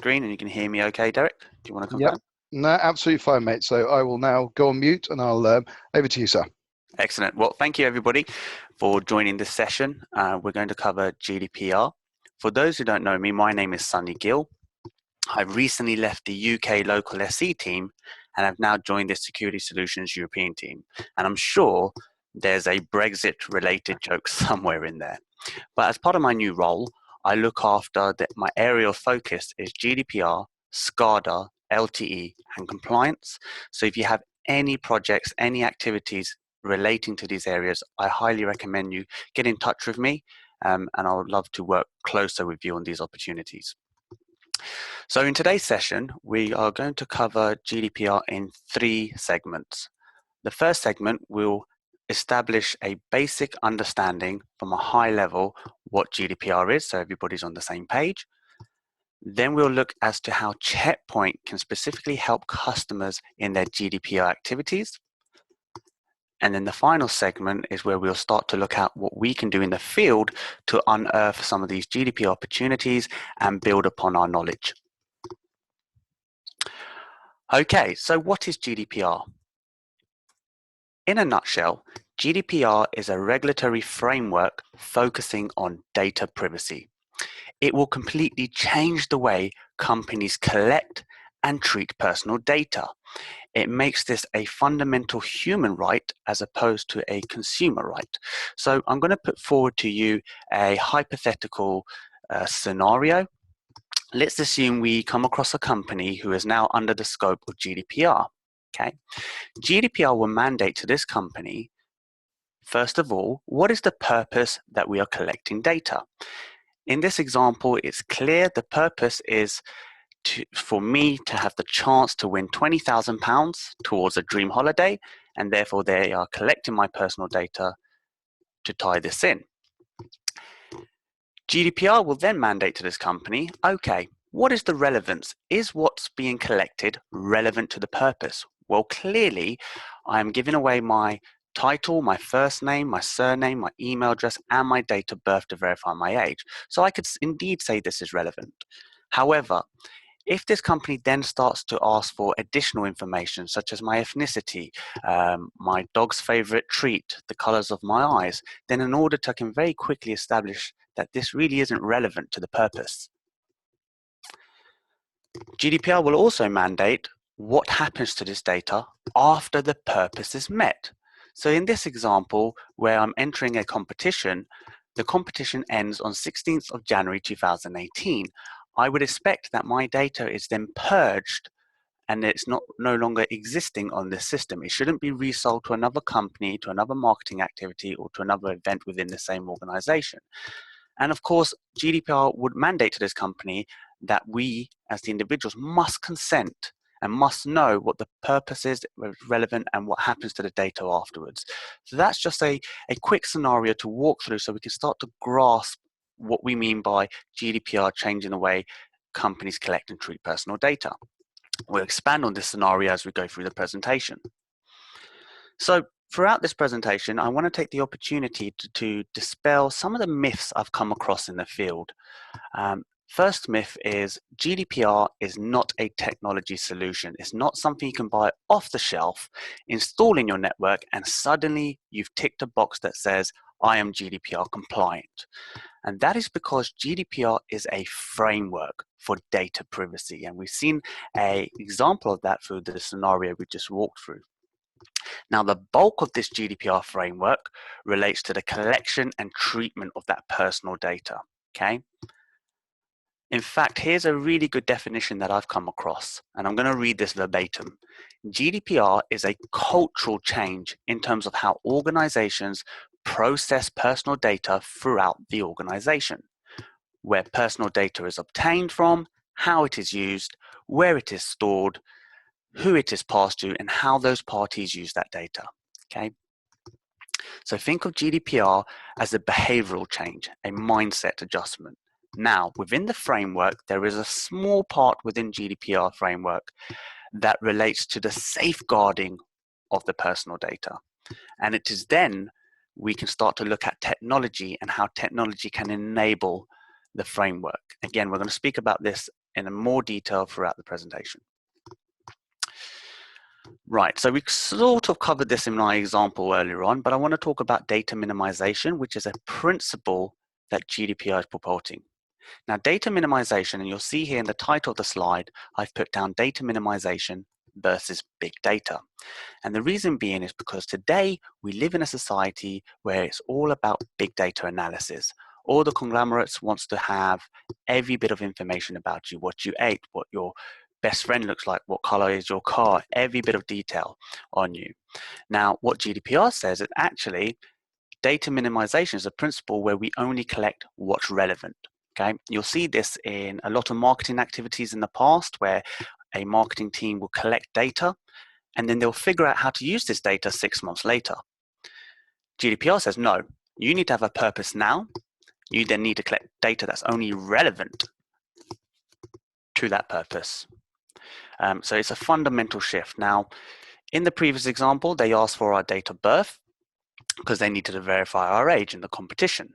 screen and you can hear me okay, Derek? Do you want to Yep. confirm? No, absolutely fine, mate. So I will now go on mute and I'll over to you, sir. Excellent. Well, thank you everybody for joining this session. We're going to cover GDPR. For those who don't know me, my name is Gill. I've recently left the UK local SE team and I've now joined the Security Solutions European team. And I'm sure there's a Brexit related joke somewhere in there. But as part of my new role, I look after my area of focus is GDPR, SCADA, LTE, and compliance. So if you have any projects, any activities relating to these areas, I highly recommend you get in touch with me, and I would love to work closer with you on these opportunities. So in today's session, we are going to cover GDPR in 3 segments. The first segment will establish a basic understanding from a high level what GDPR is, so everybody's on the same page. Then we'll look as to how Checkpoint can specifically help customers in their GDPR activities. And then the final segment is where we'll start to look at what we can do in the field to unearth some of these GDPR opportunities and build upon our knowledge. Okay, so what is GDPR? In a nutshell, GDPR is a regulatory framework focusing on data privacy. It will completely change the way companies collect and treat personal data. It makes this a fundamental human right as opposed to a consumer right. So I'm going to put forward to you a hypothetical scenario. Let's assume we come across a company who is now under the scope of GDPR. Okay, GDPR will mandate to this company, first of all, what is the purpose that we are collecting data? In this example, it's clear the purpose is for me to have the chance to win £20,000 towards a dream holiday, and therefore they are collecting my personal data to tie this in. GDPR will then mandate to this company, okay, what is the relevance? Is what's being collected relevant to the purpose? Well, clearly, I'm giving away my title, my first name, my surname, my email address, and my date of birth to verify my age. So I could indeed say this is relevant. However, if this company then starts to ask for additional information, such as my ethnicity, my dog's favorite treat, the colors of my eyes, then in order to I can very quickly establish that this really isn't relevant to the purpose. GDPR will also mandate what happens to this data after the purpose is met. So in this example, where I'm entering a competition, the competition ends on 16th of January 2018. I would expect that my data is then purged and it's no longer existing on this system. It shouldn't be resold to another company, to another marketing activity, or to another event within the same organization. And of course, GDPR would mandate to this company that we, as the individuals, must consent and must know what the purpose is relevant and what happens to the data afterwards. So that's just a quick scenario to walk through so we can start to grasp what we mean by GDPR changing the way companies collect and treat personal data. We'll expand on this scenario as we go through the presentation. So throughout this presentation, I want to take the opportunity to dispel some of the myths I've come across in the field. First myth is GDPR is not a technology solution. It's not something you can buy off the shelf, install in your network, and suddenly you've ticked a box that says, I am GDPR compliant. And that is because GDPR is a framework for data privacy. And we've seen an example of that through the scenario we just walked through. Now, the bulk of this GDPR framework relates to the collection and treatment of that personal data, okay? In fact, here's a really good definition that I've come across, and I'm going to read this verbatim. GDPR is a cultural change in terms of how organizations process personal data throughout the organization, where personal data is obtained from, how it is used, where it is stored, who it is passed to, and how those parties use that data, okay? So think of GDPR as a behavioral change, a mindset adjustment. Now, within the framework, there is a small part within GDPR framework that relates to the safeguarding of the personal data. And it is then we can start to look at technology and how technology can enable the framework. Again, we're going to speak about this in more detail throughout the presentation. Right, so we sort of covered this in my example earlier on, but I want to talk about data minimization, which is a principle that GDPR is purporting. Now, data minimization, and you'll see here in the title of the slide, I've put down data minimization versus big data. And the reason being is because today we live in a society where it's all about big data analysis. All the conglomerates wants to have every bit of information about you, what you ate, what your best friend looks like, what color is your car, every bit of detail on you. Now, what GDPR says is actually data minimization is a principle where we only collect what's relevant. Okay, you'll see this in a lot of marketing activities in the past where a marketing team will collect data and then they'll figure out how to use this data 6 months later. GDPR says no, you need to have a purpose now. You then need to collect data that's only relevant to that purpose. So it's a fundamental shift. Now, in the previous example, they asked for our date of birth because they needed to verify our age in the competition.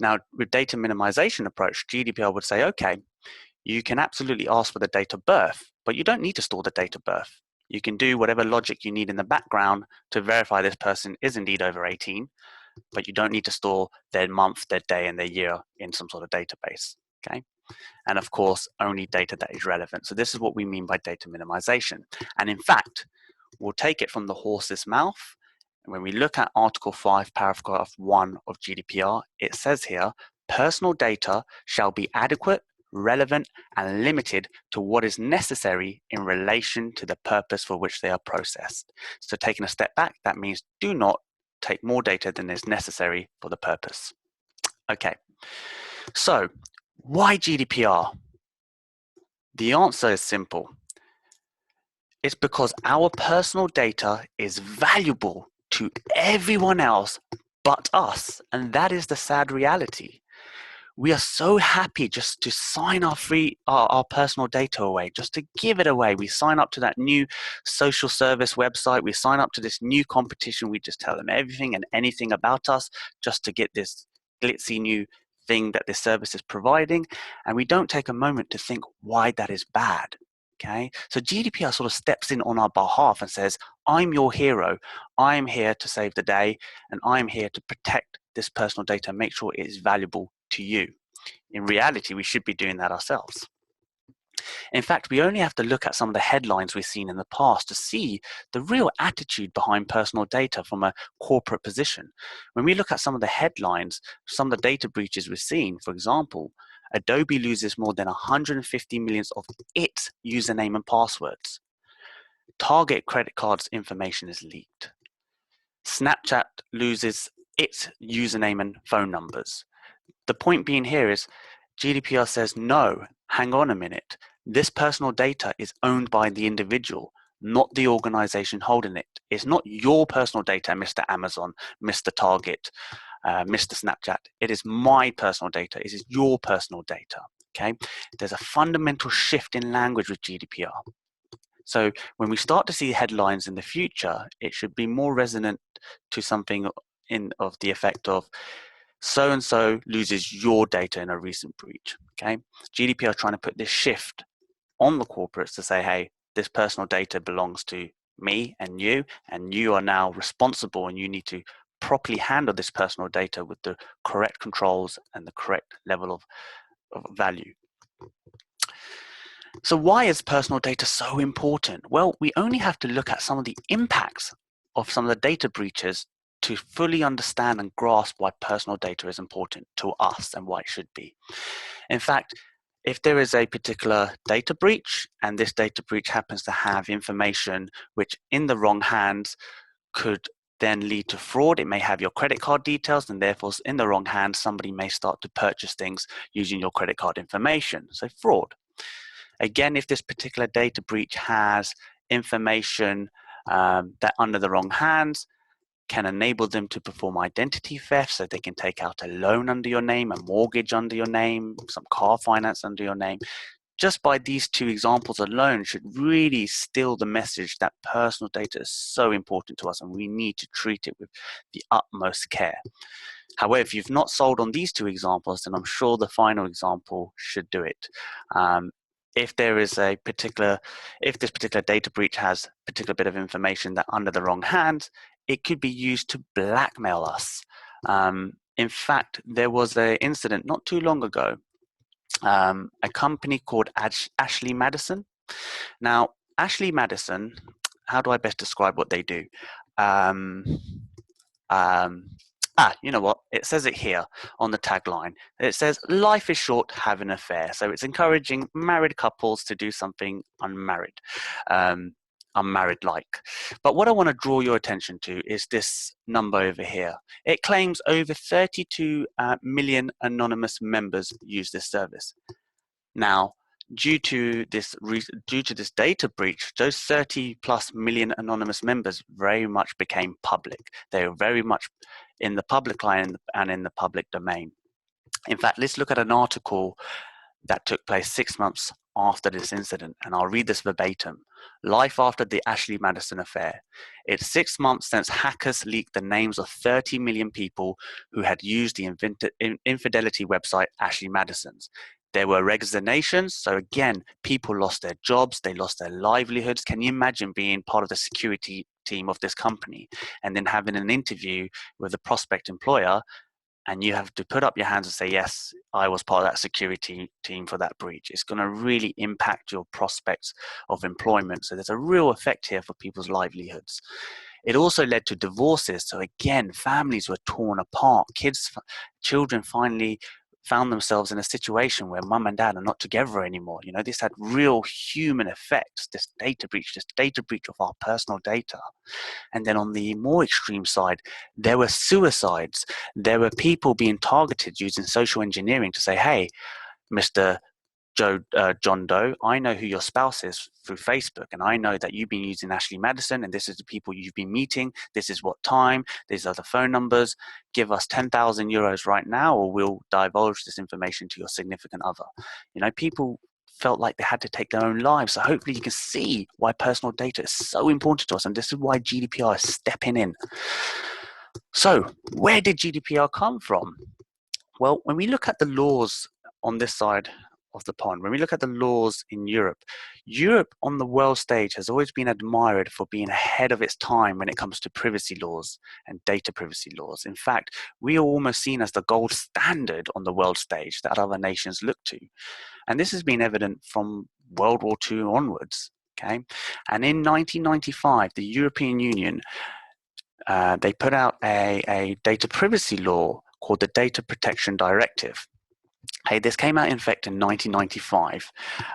Now, with data minimization approach, GDPR would say, okay, you can absolutely ask for the date of birth, but you don't need to store the date of birth. You can do whatever logic you need in the background to verify this person is indeed over 18, but you don't need to store their month, their day, and their year in some sort of database, okay? And of course, only data that is relevant. So this is what we mean by data minimization. And in fact, we'll take it from the horse's mouth. And when we look at Article 5, Paragraph 1 of GDPR, it says here, personal data shall be adequate, relevant, and limited to what is necessary in relation to the purpose for which they are processed. So taking a step back, that means do not take more data than is necessary for the purpose. Okay, so why GDPR? The answer is simple. It's because our personal data is valuable to everyone else but us, and that is the sad reality. We are so happy just to sign our personal data away, just to give it away. We sign up to that new social service website. We sign up to this new competition. We just tell them everything and anything about us just to get this glitzy new thing that this service is providing. And we don't take a moment to think why that is bad. Okay, so GDPR sort of steps in on our behalf and says, I'm your hero. I'm here to save the day, and I'm here to protect this personal data and make sure it is valuable to you. In reality, we should be doing that ourselves. In fact, we only have to look at some of the headlines we've seen in the past to see the real attitude behind personal data from a corporate position. When we look at some of the headlines, some of the data breaches we've seen, for example, Adobe loses more than 150 million of its username and passwords. Target credit cards information is leaked. Snapchat loses its username and phone numbers. The point being here is GDPR says, no, hang on a minute. This personal data is owned by the individual, not the organization holding it. It's not your personal data, Mr. Amazon, Mr. Target, Mr. Snapchat. It is my personal data. It is your personal data. Okay? There's a fundamental shift in language with GDPR. So when we start to see headlines in the future, it should be more resonant to something of the effect of so-and-so loses your data in a recent breach. Okay, GDPR trying to put this shift on the corporates to say, hey, this personal data belongs to me and you are now responsible, and you need to properly handle this personal data with the correct controls and the correct level of value. So why is personal data so important? Well, we only have to look at some of the impacts of some of the data breaches to fully understand and grasp why personal data is important to us and why it should be. In fact, if there is a particular data breach and this data breach happens to have information which in the wrong hands could then lead to fraud, it may have your credit card details, and therefore in the wrong hands, somebody may start to purchase things using your credit card information, so fraud. Again, if this particular data breach has information that under the wrong hands can enable them to perform identity theft, so they can take out a loan under your name, a mortgage under your name, some car finance under your name. Just by these two examples alone should really still the message that personal data is so important to us and we need to treat it with the utmost care. However, if you've not sold on these two examples, then I'm sure the final example should do it. if this particular data breach has a particular bit of information that under the wrong hands, it could be used to blackmail us. In fact, there was an incident not too long ago, a company called Ashley Madison. Now, Ashley Madison, how do I best describe what they do? You know what? It says it here on the tagline. It says, life is short, have an affair. So it's encouraging married couples to do something unmarried, unmarried-like. But what I want to draw your attention to is this number over here. It claims over 32 million anonymous members use this service. Now, due to this data breach, those 30 plus million anonymous members very much became public. They were very much in the public eye and in the public domain. In fact, let's look at an article that took place 6 months after this incident, and I'll read this verbatim. Life after the Ashley Madison affair. It's 6 months since hackers leaked the names of 30 million people who had used the infidelity website Ashley Madison's. There were resignations, so again, people lost their jobs, they lost their livelihoods. Can you imagine being part of the security team of this company and then having an interview with the prospect employer, and you have to put up your hands and say, yes, I was part of that security team for that breach? It's going to really impact your prospects of employment. So there's a real effect here for people's livelihoods. It also led to divorces. So again, families were torn apart. Children finally found themselves in a situation where mum and dad are not together anymore. You know, this had real human effects, this data breach of our personal data. And then on the more extreme side, there were suicides. There were people being targeted using social engineering to say, hey, Mr. John Doe, I know who your spouse is through Facebook, and I know that you've been using Ashley Madison, and this is the people you've been meeting. This is what time. These are the phone numbers. Give us 10,000 euros right now, or we'll divulge this information to your significant other. You know, people felt like they had to take their own lives. So hopefully you can see why personal data is so important to us, and this is why GDPR is stepping in. So where did GDPR come from? Well, when we look at the laws on this side of the pond, when we look at the laws in Europe, Europe on the world stage has always been admired for being ahead of its time when it comes to privacy laws and data privacy laws. In fact, we are almost seen as the gold standard on the world stage that other nations look to. And this has been evident from World War II onwards. Okay, and in 1995, the European Union, they put out a data privacy law called the Data Protection Directive. Hey, this came out in effect in 1995,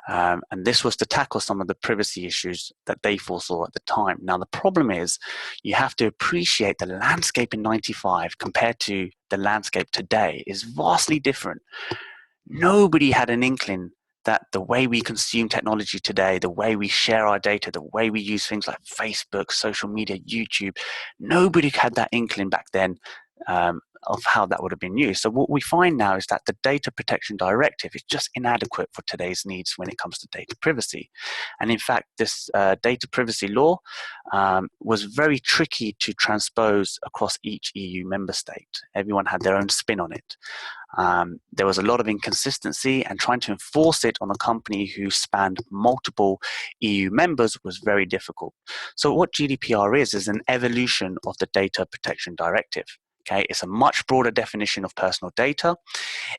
and this was to tackle some of the privacy issues that they foresaw at the time. Now, the problem is you have to appreciate the landscape in 95 compared to the landscape today is vastly different. Nobody had an inkling that the way we consume technology today, the way we share our data, the way we use things like Facebook, social media, YouTube, nobody had that inkling back then of how that would have been used. So what we find now is that the Data Protection Directive is just inadequate for today's needs when it comes to data privacy. And in fact, this data privacy law was very tricky to transpose across each EU member state. Everyone had their own spin on it. There was a lot of inconsistency, and trying to enforce it on a company who spanned multiple EU members was very difficult. So what GDPR is an evolution of the Data Protection Directive. Okay, it's a much broader definition of personal data.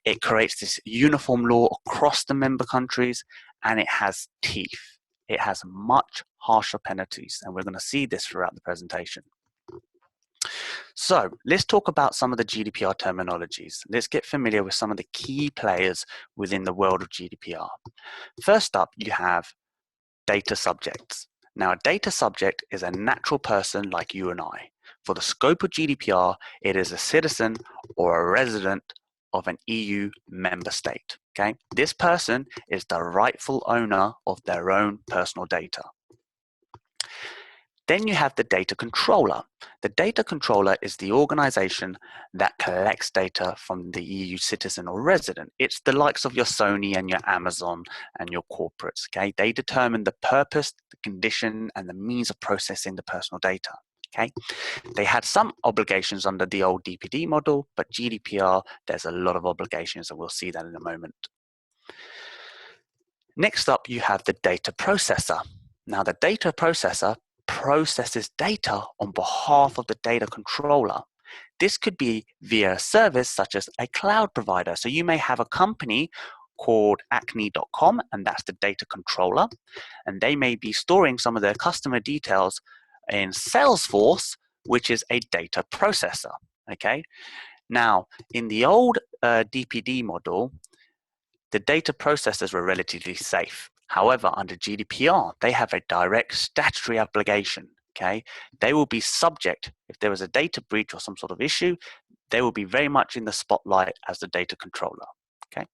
It creates this uniform law across the member countries, and it has teeth. It has much harsher penalties, and we're going to see this throughout the presentation. So let's talk about some of the GDPR terminologies. Let's get familiar with some of the key players within the world of GDPR. First up, you have data subjects. Now, a data subject is a natural person like you and I. For the scope of GDPR, it is a citizen or a resident of an EU member state. Okay? This person is the rightful owner of their own personal data. Then you have the data controller. The data controller is the organization that collects data from the EU citizen or resident. It's the likes of your Sony and your Amazon and your corporates. Okay? They determine the purpose, the condition, and the means of processing the personal data. Okay? They had some obligations under the old DPD model, but GDPR, there's a lot of obligations, and we'll see that in a moment. Next up, you have the data processor. Now, the data processor processes data on behalf of the data controller. This could be via a service such as a cloud provider. So you may have a company called acne.com, and that's the data controller, and they may be storing some of their customer details in Salesforce, which is a data processor. Okay. Now, in the old DPD model, the data processors were relatively safe. However, under GDPR, they have a direct statutory obligation. Okay, they will be subject, if there was a data breach or some sort of issue, they will be very much in the spotlight as the data controller. Okay.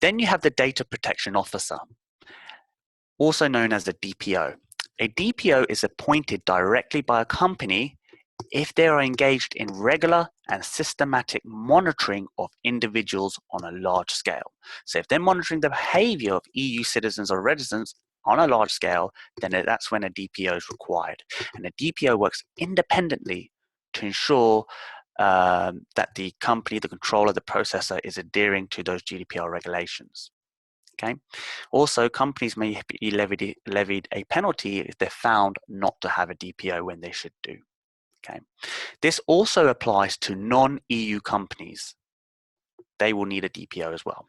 Then you have the data protection officer, also known as the DPO. A DPO is appointed directly by a company if they are engaged in regular and systematic monitoring of individuals on a large scale. So if they're monitoring the behavior of EU citizens or residents on a large scale, then that's when a DPO is required. And a DPO works independently to ensure that the company, the controller, the processor is adhering to those GDPR regulations. Okay. Also, companies may be levied a penalty if they're found not to have a DPO when they should do. Okay. This also applies to non-EU companies. They will need a DPO as well.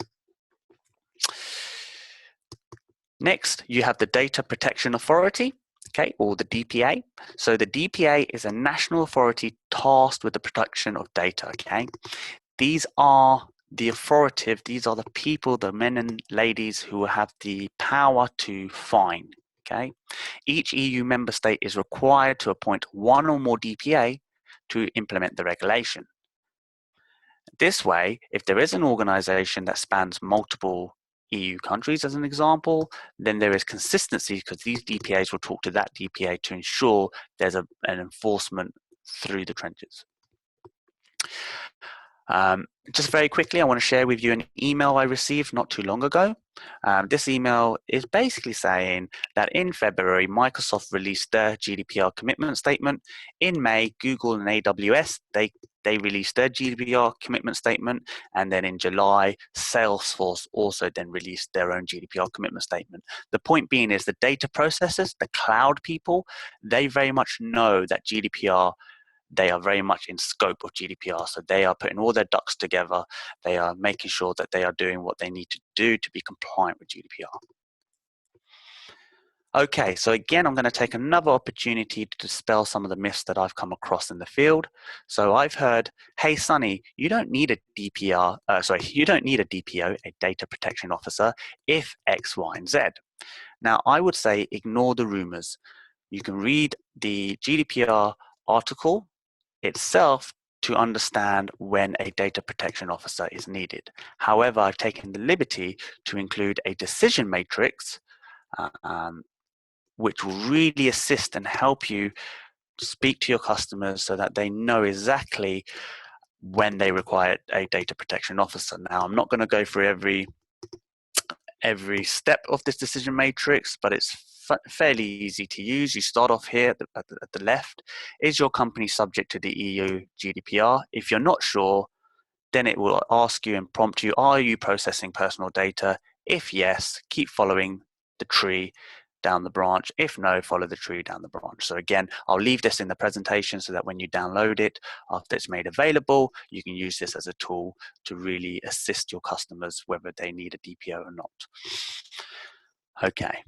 Next, you have the Data Protection Authority, okay, or the DPA. So the DPA is a national authority tasked with the protection of data, okay? These are the authoritative, these are the people, the men and ladies who have the power to fine, okay? Each EU member state is required to appoint one or more DPA to implement the regulation. This way, if there is an organization that spans multiple EU countries, as an example, then there is consistency because these DPAs will talk to that DPA to ensure there's an enforcement through the trenches. Just very quickly, I want to share with you an email I received not too long ago. This email is basically saying that in February, Microsoft released their GDPR commitment statement. In May, Google and AWS, they released their GDPR commitment statement. And then in July, Salesforce also then released their own GDPR commitment statement. The point being is the data processors, the cloud people, they very much know that GDPR, they are very much in scope of GDPR. So they are putting all their ducks together. They are making sure that they are doing what they need to do to be compliant with GDPR. Okay, so again, I'm going to take another opportunity to dispel some of the myths that I've come across in the field. So I've heard, hey, Sonny, you don't need a you don't need a DPO, a data protection officer, if X, Y, and Z. Now, I would say ignore the rumors. You can read the GDPR article itself to understand when a data protection officer is needed. However, I've taken the liberty to include a decision matrix which will really assist and help you speak to your customers so that they know exactly when they require a data protection officer. Now, I'm not going to go through every step of this decision matrix, but it's fairly easy to use. You start off here at the left. Is your company subject to the EU GDPR? If you're not sure, then it will ask you and prompt you, are you processing personal data? If yes, keep following the tree down the branch. If no, follow the tree down the branch. So again, I'll leave this in the presentation so that when you download it, after it's made available, you can use this as a tool to really assist your customers whether they need a DPO or not. Okay.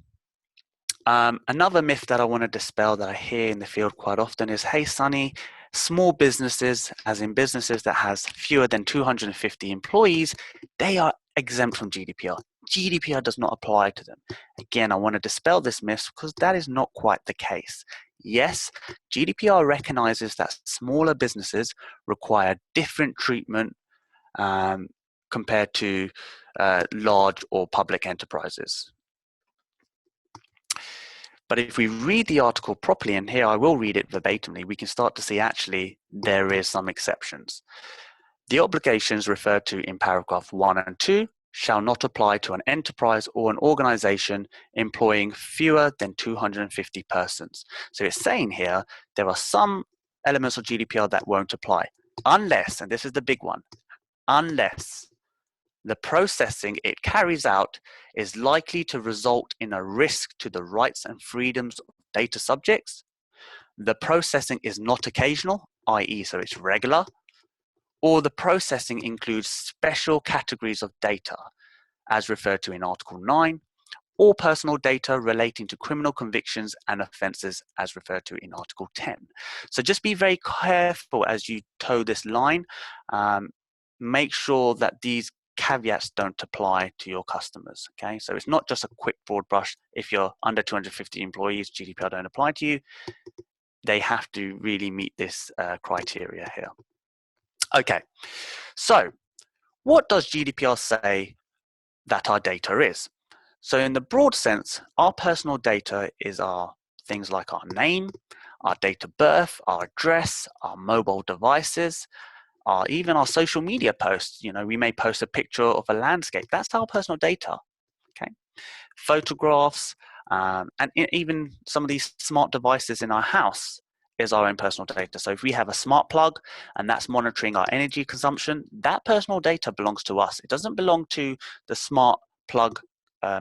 Another myth that I want to dispel that I hear in the field quite often is, hey, Sonny, small businesses, as in businesses that has fewer than 250 employees, they are exempt from GDPR. GDPR does not apply to them. Again, I want to dispel this myth because that is not quite the case. Yes, GDPR recognizes that smaller businesses require different treatment compared to large or public enterprises. But if we read the article properly, and here I will read it verbatimly, we can start to see actually there is some exceptions. The obligations referred to in paragraph 1 and 2 shall not apply to an enterprise or an organization employing fewer than 250 persons. So it's saying here there are some elements of GDPR that won't apply unless, and this is the big one, unless the processing it carries out is likely to result in a risk to the rights and freedoms of data subjects. The processing is not occasional, i.e., so it's regular, or the processing includes special categories of data, as referred to in Article 9, or personal data relating to criminal convictions and offences, as referred to in Article 10. So just be very careful as you toe this line. Make sure that these caveats don't apply to your customers. Okay, so it's not just a quick broad brush. If you're under 250 employees, GDPR don't apply to you. They have to really meet this criteria here. Okay, so what does GDPR say that our data is? So in the broad sense, our personal data is our things like our name, our date of birth, our address, our mobile devices, even our social media posts. You know, we may post a picture of a landscape. That's our personal data. Okay, photographs, and even some of these smart devices in our house is our own personal data. So if we have a smart plug and that's monitoring our energy consumption, that personal data belongs to us. It doesn't belong to the smart plug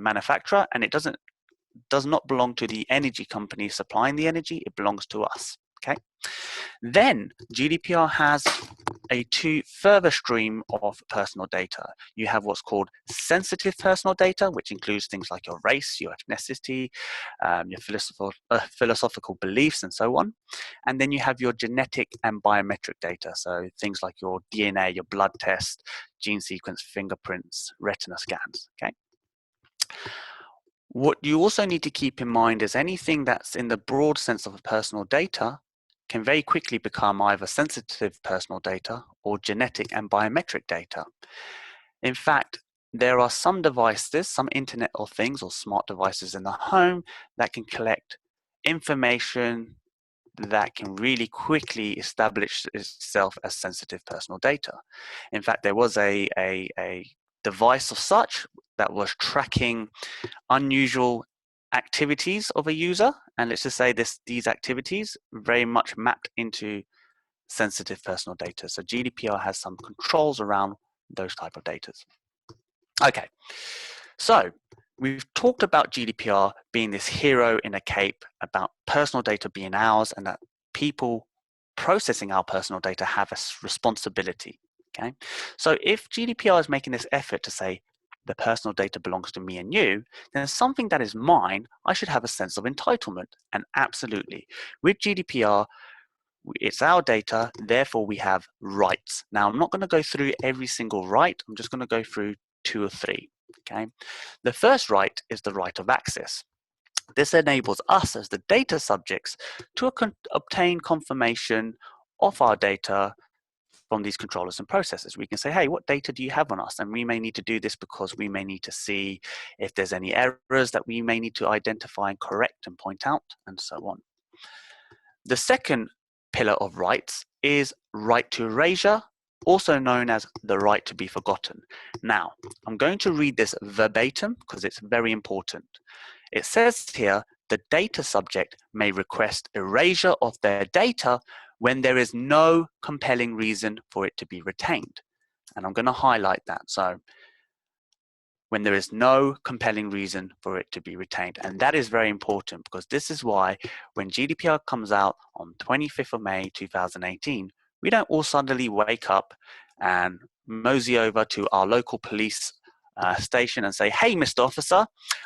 manufacturer, and it does not belong to the energy company supplying the energy. It belongs to us. Okay. Then GDPR has a further stream of personal data. You have what's called sensitive personal data, which includes things like your race, your ethnicity, your philosophical beliefs, and so on. And then you have your genetic and biometric data, so things like your DNA, your blood test, gene sequence, fingerprints, retina scans. Okay. What you also need to keep in mind is anything that's in the broad sense of personal data can very quickly become either sensitive personal data or genetic and biometric data. In fact, there are some devices, some Internet of Things or smart devices in the home that can collect information that can really quickly establish itself as sensitive personal data. In fact, there was a device of such that was tracking unusual activities of a user, and let's just say these activities very much mapped into sensitive personal data. So GDPR has some controls around those type of data. Okay, so we've talked about GDPR being this hero in a cape, about personal data being ours, and that people processing our personal data have a responsibility. Okay, so if GDPR is making this effort to say the personal data belongs to me and you, then something that is mine, I should have a sense of entitlement. And absolutely, with GDPR, it's our data, therefore we have rights. Now, I'm not going to go through every single right. I'm just going to go through 2 or 3. Okay, the first right is the right of access. This enables us as the data subjects to obtain confirmation of our data from these controllers and processes. We can say, hey, what data do you have on us? And we may need to do this because we may need to see if there's any errors that we may need to identify and correct and point out, and so on. The second pillar of rights is right to erasure, also known as the right to be forgotten. Now, I'm going to read this verbatim because it's very important. It says here, the data subject may request erasure of their data when there is no compelling reason for it to be retained. And I'm going to highlight that. So when there is no compelling reason for it to be retained. And that is very important because this is why when GDPR comes out on 25th of May 2018, we don't all suddenly wake up and mosey over to our local police station and say, hey, Mr. Officer,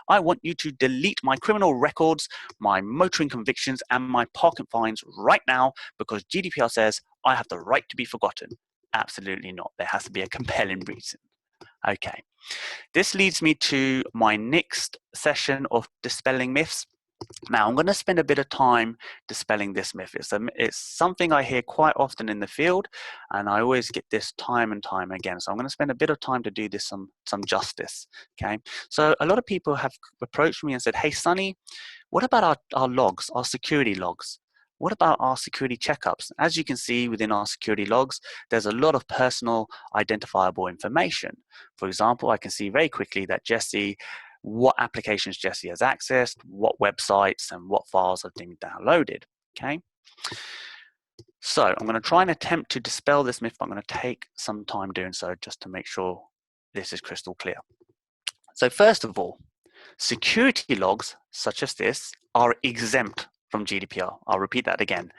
I want you to delete my criminal records, my motoring convictions, and my parking fines right now because GDPR says I have the right to be forgotten. Absolutely not. There has to be a compelling reason. Okay. This leads me to my next session of dispelling myths. Now, I'm going to spend a bit of time dispelling this myth. It's something I hear quite often in the field, and I always get this time and time again. So I'm going to spend a bit of time to do this some justice. Okay. So a lot of people have approached me and said, hey, Sunny, what about our logs, our security logs? What about our security checkups? As you can see within our security logs, there's a lot of personal identifiable information. For example, I can see very quickly that Jesse, what applications Jesse has accessed, what websites and what files have been downloaded, okay? So I'm going to try and attempt to dispel this myth, but I'm going to take some time doing so just to make sure this is crystal clear. So first of all, security logs such as this are exempt from GDPR. I'll repeat that again.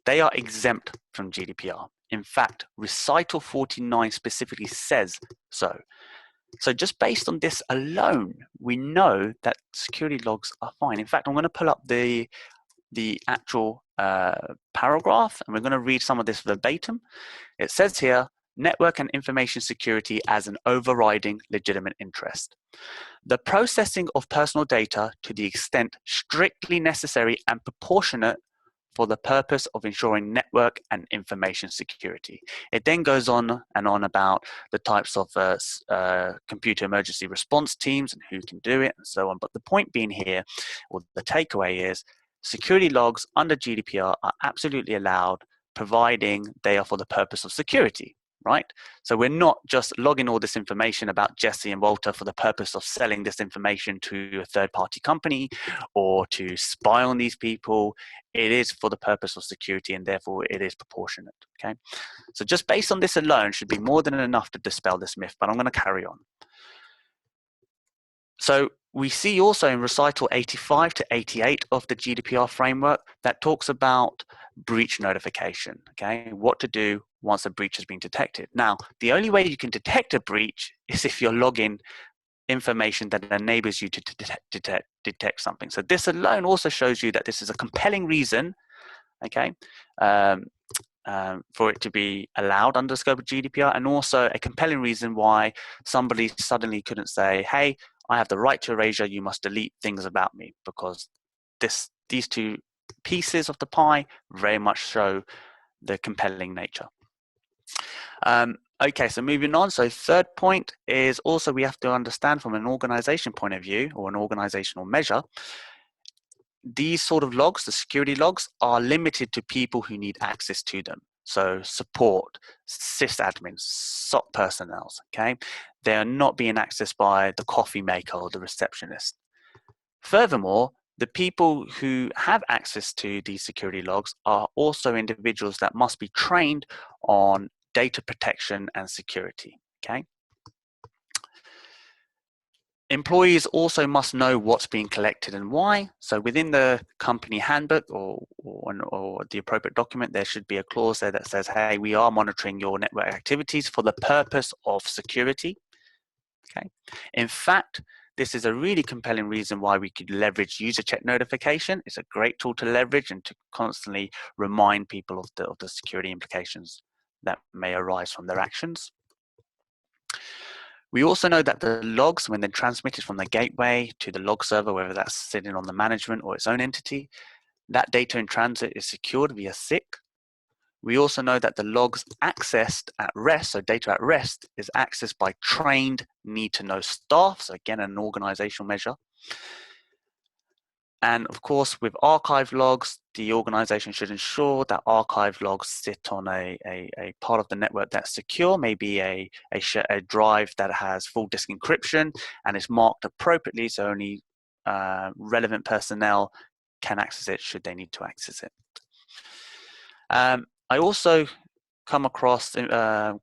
They are exempt from GDPR. In fact, recital 49 specifically says so. So just based on this alone, we know that security logs are fine. In fact, I'm going to pull up the actual paragraph, and we're going to read some of this verbatim. It says here, network and information security as an overriding legitimate interest. The processing of personal data to the extent strictly necessary and proportionate for the purpose of ensuring network and information security. It then goes on and on about the types of computer emergency response teams and who can do it and so on. But the point being here, or the takeaway is, security logs under GDPR are absolutely allowed, providing they are for the purpose of security, right? So we're not just logging all this information about Jesse and Walter for the purpose of selling this information to a third-party company or to spy on these people. It is for the purpose of security, and therefore it is proportionate, okay? So just based on this alone should be more than enough to dispel this myth, but I'm going to carry on. So we see also in recital 85 to 88 of the GDPR framework that talks about breach notification, okay? What to do once a breach has been detected. Now, the only way you can detect a breach is if you're logging information that enables you to detect something. So this alone also shows you that this is a compelling reason, okay, for it to be allowed under the scope of GDPR, and also a compelling reason why somebody suddenly couldn't say, hey, I have the right to erasure, you must delete things about me, because these two pieces of the pie very much show the compelling nature. Okay, so moving on. So third point is also we have to understand from an organization point of view, or an organizational measure, these sort of logs, the security logs, are limited to people who need access to them. So support, sysadmins, SOC personnel, okay? They are not being accessed by the coffee maker or the receptionist. Furthermore, the people who have access to these security logs are also individuals that must be trained on data protection and security, okay? Employees also must know what's being collected and why. So within the company handbook or the appropriate document, there should be a clause there that says, hey, we are monitoring your network activities for the purpose of security. Okay. In fact, this is a really compelling reason why we could leverage user check notification. It's a great tool to leverage and to constantly remind people of the security implications that may arise from their actions. We also know that the logs, when they're transmitted from the gateway to the log server, whether that's sitting on the management or its own entity, that data in transit is secured via SIC. We also know that the logs accessed at rest, so data at rest, is accessed by trained need-to-know staff, so again, an organizational measure. And of course, with archive logs, the organization should ensure that archive logs sit on a part of the network that's secure, maybe a drive that has full disk encryption and is marked appropriately, so only relevant personnel can access it should they need to access it. I also come across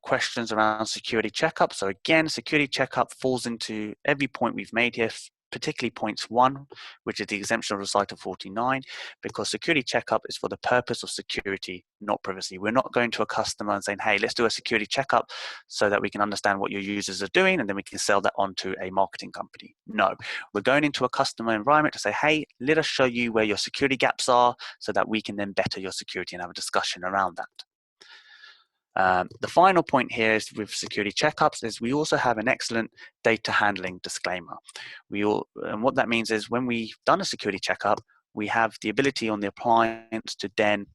questions around security checkup. So again, security checkup falls into every point we've made here, particularly points 1, which is the exemption of recital 49, because security checkup is for the purpose of security, not privacy. We're not going to a customer and saying, hey, let's do a security checkup so that we can understand what your users are doing, and then we can sell that on to a marketing company. No, we're going into a customer environment to say, hey, let us show you where your security gaps are so that we can then better your security and have a discussion around that. The final point here is with security checkups is we also have an excellent data handling disclaimer. And what that means is when we've done a security checkup, we have the ability on the appliance to then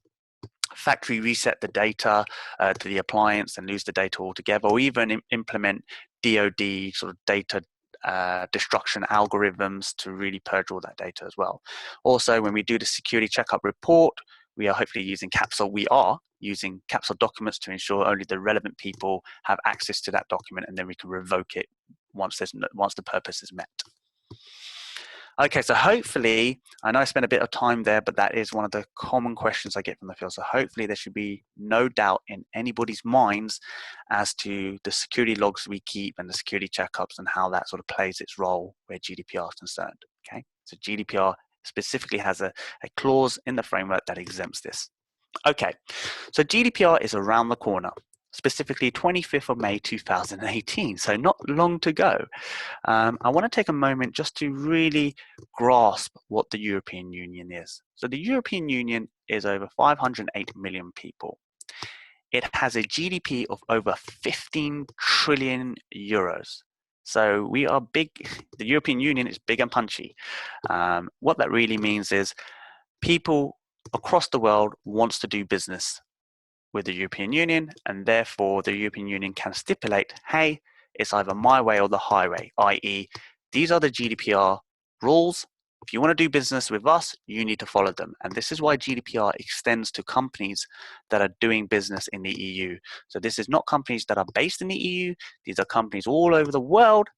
factory reset the data to the appliance and lose the data altogether, or even implement DoD sort of data destruction algorithms to really purge all that data as well. Also, when we do the security checkup report, we are hopefully using capsule. We are using capsule documents to ensure only the relevant people have access to that document, and then we can revoke it once the purpose is met. Okay, so hopefully, I know I spent a bit of time there, but that is one of the common questions I get from the field. So hopefully there should be no doubt in anybody's minds as to the security logs we keep and the security checkups and how that sort of plays its role where GDPR is concerned. Okay, so GDPR specifically has a clause in the framework that exempts this. Okay, so GDPR is around the corner, specifically 25th of May 2018, so not long to go. I want to take a moment just to really grasp what the European Union is. So the European Union is over 508 million people. It has a GDP of over 15 trillion euros. So we are big. The European Union is big and punchy. What that really means is people across the world wants to do business with the European Union, and therefore the European Union can stipulate, hey, it's either my way or the highway, i.e., these are the GDPR rules. If you want to do business with us, you need to follow them. And this is why GDPR extends to companies that are doing business in the EU. So this is not companies that are based in the EU. These are companies all over the world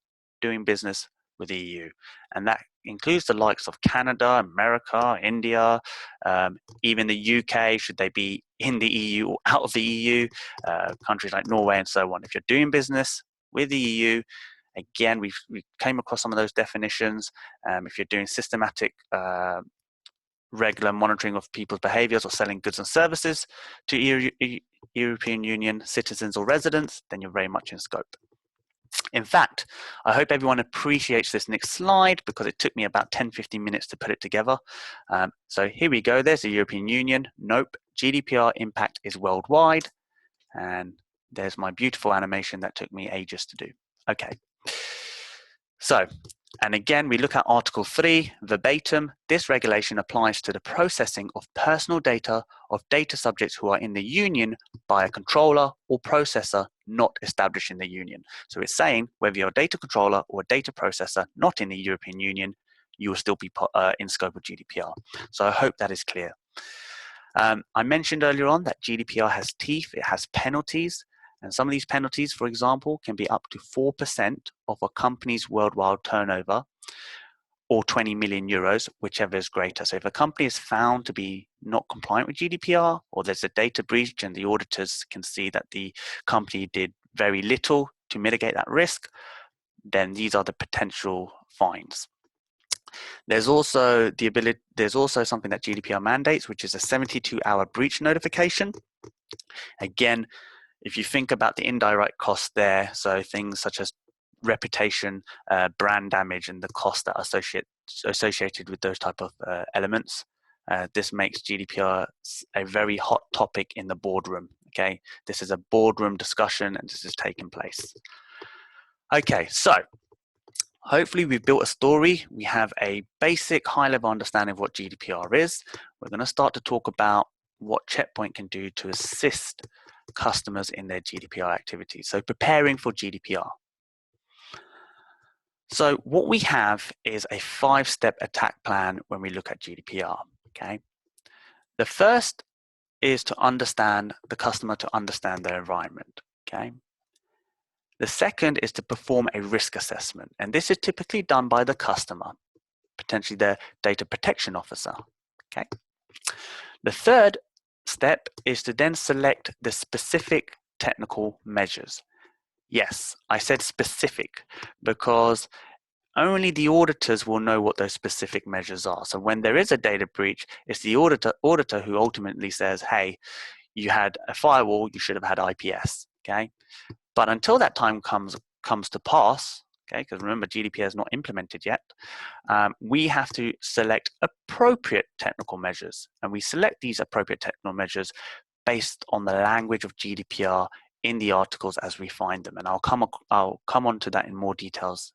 doing business with the EU. And that includes the likes of Canada, America, India, even the UK, should they be in the EU or out of the EU, countries like Norway and so on. If you're doing business with the EU, again, we came across some of those definitions. If you're doing systematic regular monitoring of people's behaviors or selling goods and services to European Union citizens or residents, then you're very much in scope. In fact, I hope everyone appreciates this next slide because it took me about 10-15 minutes to put it together. So here we go. There's the European Union. Nope. GDPR impact is worldwide. And there's my beautiful animation that took me ages to do. Okay. So, and again, we look at Article 3, verbatim. This regulation applies to the processing of personal data of data subjects who are in the Union by a controller or processor not established in the Union. So it's saying whether you're a data controller or a data processor not in the European Union, you will still be in scope of GDPR. So I hope that is clear. I mentioned earlier on that GDPR has teeth, it has penalties. And some of these penalties, for example, can be up to 4% of a company's worldwide turnover or 20 million euros, whichever is greater. So if a company is found to be not compliant with GDPR or there's a data breach and the auditors can see that the company did very little to mitigate that risk, then these are the potential fines. There's also something that GDPR mandates, which is a 72-hour breach notification. Again, if you think about the indirect cost there, so things such as reputation, brand damage, and the costs that are associated with those type of elements, this makes GDPR a very hot topic in the boardroom. Okay, this is a boardroom discussion, and this is taking place. Okay, so hopefully we've built a story. We have a basic high-level understanding of what GDPR is. We're going to start to talk about what Checkpoint can do to assist customers in their GDPR activities. So preparing for GDPR. So what we have is a 5-step attack plan when we look at GDPR. Okay. The first is to understand the customer, to understand their environment. Okay. The second is to perform a risk assessment, and this is typically done by the customer, potentially their data protection officer. Okay. The third step is to then select the specific technical measures. Yes, I said specific because only the auditors will know what those specific measures are. So when there is a data breach, it's the auditor who ultimately says, hey, you had a firewall, you should have had IPS. Okay. But until that time comes to pass, okay, because remember GDPR is not implemented yet, we have to select appropriate technical measures. And we select these appropriate technical measures based on the language of GDPR in the articles as we find them. And I'll come on to that in more details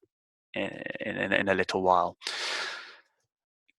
in a little while.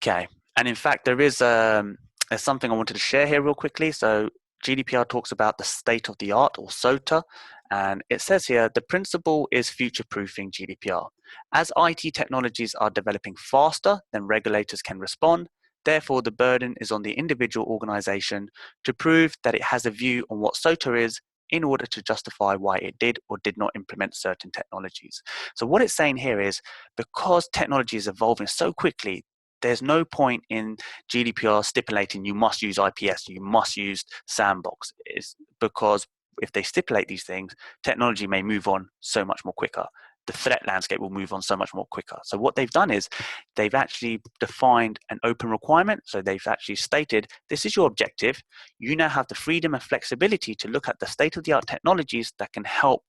Okay, and in fact, there's something I wanted to share here real quickly. So GDPR talks about the state of the art, or SOTA, and it says here, the principle is future-proofing GDPR. As IT technologies are developing faster than regulators can respond, therefore the burden is on the individual organization to prove that it has a view on what SOTA is in order to justify why it did or did not implement certain technologies. So what it's saying here is, because technology is evolving so quickly, there's no point in GDPR stipulating you must use IPS, you must use sandbox. It's because if they stipulate these things, technology may move on so much more quicker. The threat landscape will move on so much more quicker. So what they've done is they've actually defined an open requirement. So they've actually stated, this is your objective. You now have the freedom and flexibility to look at the state-of-the-art technologies that can help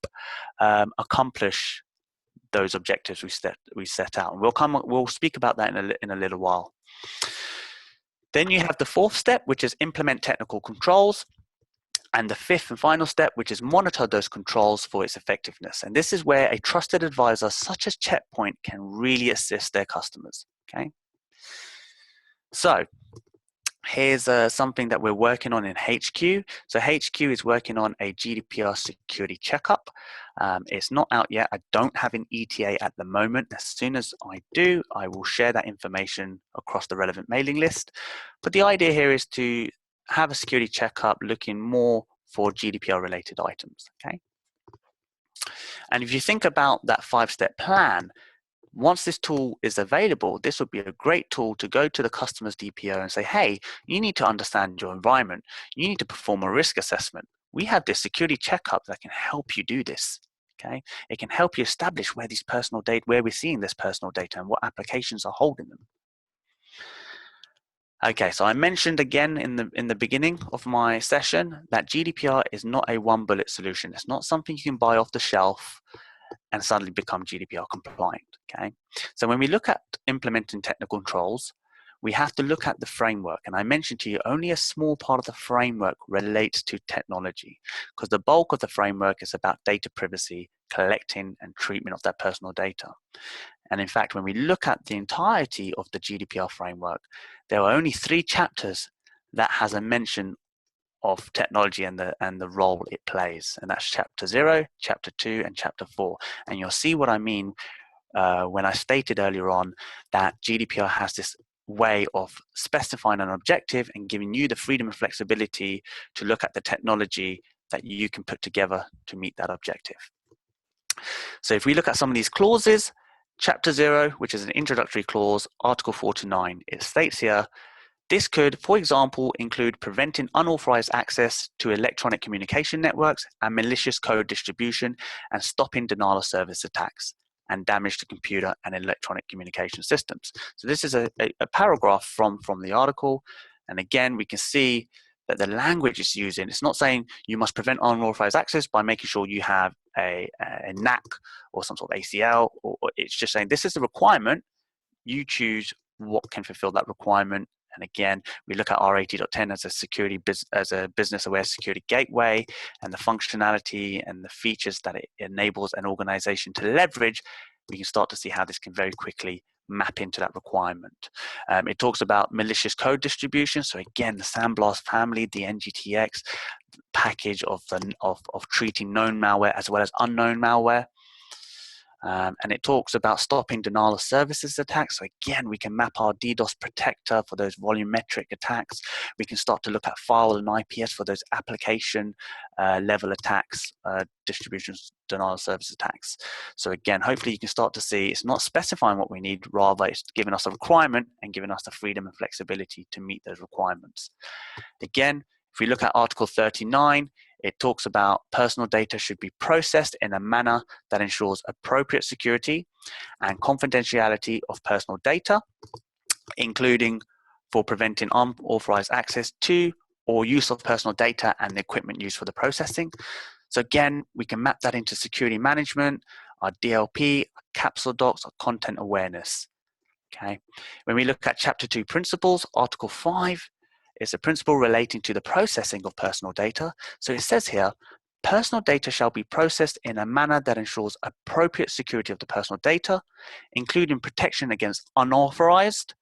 accomplish those objectives we set out. And we'll speak about that in a little while. Then you have the fourth step, which is implement technical controls. And the fifth and final step, which is monitor those controls for its effectiveness. And this is where a trusted advisor such as Checkpoint can really assist their customers. Okay. So here's something that we're working on in HQ. So HQ is working on a GDPR security checkup. It's not out yet. I don't have an ETA at the moment. As soon as I do, I will share that information across the relevant mailing list. But the idea here is to have a security checkup looking more for GDPR related items, okay? And if you think about that 5-step plan, once this tool is available, this would be a great tool to go to the customer's DPO and say, hey, you need to understand your environment. You need to perform a risk assessment. We have this security checkup that can help you do this. Okay, it can help you establish where we're seeing this personal data and what applications are holding them. Okay, so I mentioned again in the beginning of my session that GDPR is not a one-bullet solution. It's not something you can buy off the shelf and suddenly become GDPR compliant. Okay, so when we look at implementing technical controls, we have to look at the framework. And I mentioned to you only a small part of the framework relates to technology, because the bulk of the framework is about data privacy, collecting and treatment of that personal data. And in fact, when we look at the entirety of the GDPR framework, there are only 3 chapters that has a mention of technology and the role it plays. And that's chapter 0, chapter 2, and chapter 4. And you'll see what I mean when I stated earlier on that GDPR has this way of specifying an objective and giving you the freedom and flexibility to look at the technology that you can put together to meet that objective. So if we look at some of these clauses, Chapter 0, which is an introductory clause, Article 49, it states here, this could, for example, include preventing unauthorized access to electronic communication networks and malicious code distribution, and stopping denial of service attacks and damage to computer and electronic communication systems. So this is a paragraph from the article. And again, we can see that the language it's using, it's not saying you must prevent unauthorized access by making sure you have a NAC or some sort of ACL, or it's just saying this is the requirement. You choose what can fulfill that requirement. And again, we look at R80.10 as a business-aware security gateway, and the functionality and the features that it enables an organization to leverage. We can start to see how this can very quickly map into that requirement. It talks about malicious code distribution. So again, the Sandblast family, the NGTX package of treating known malware as well as unknown malware. And it talks about stopping denial of services attacks. So again, we can map our DDoS protector for those volumetric attacks. We can start to look at file and IPS for those application level attacks, distributions, denial of service attacks. So again, hopefully you can start to see it's not specifying what we need, rather it's giving us a requirement and giving us the freedom and flexibility to meet those requirements. Again, if we look at Article 39, it talks about personal data should be processed in a manner that ensures appropriate security and confidentiality of personal data, including for preventing unauthorized access to or use of personal data and the equipment used for the processing. So again, we can map that into security management, our DLP, our capsule docs, our content awareness. Okay. When we look at Chapter 2 principles, Article 5, it's a principle relating to the processing of personal data. So it says here, personal data shall be processed in a manner that ensures appropriate security of the personal data, including protection against unauthorized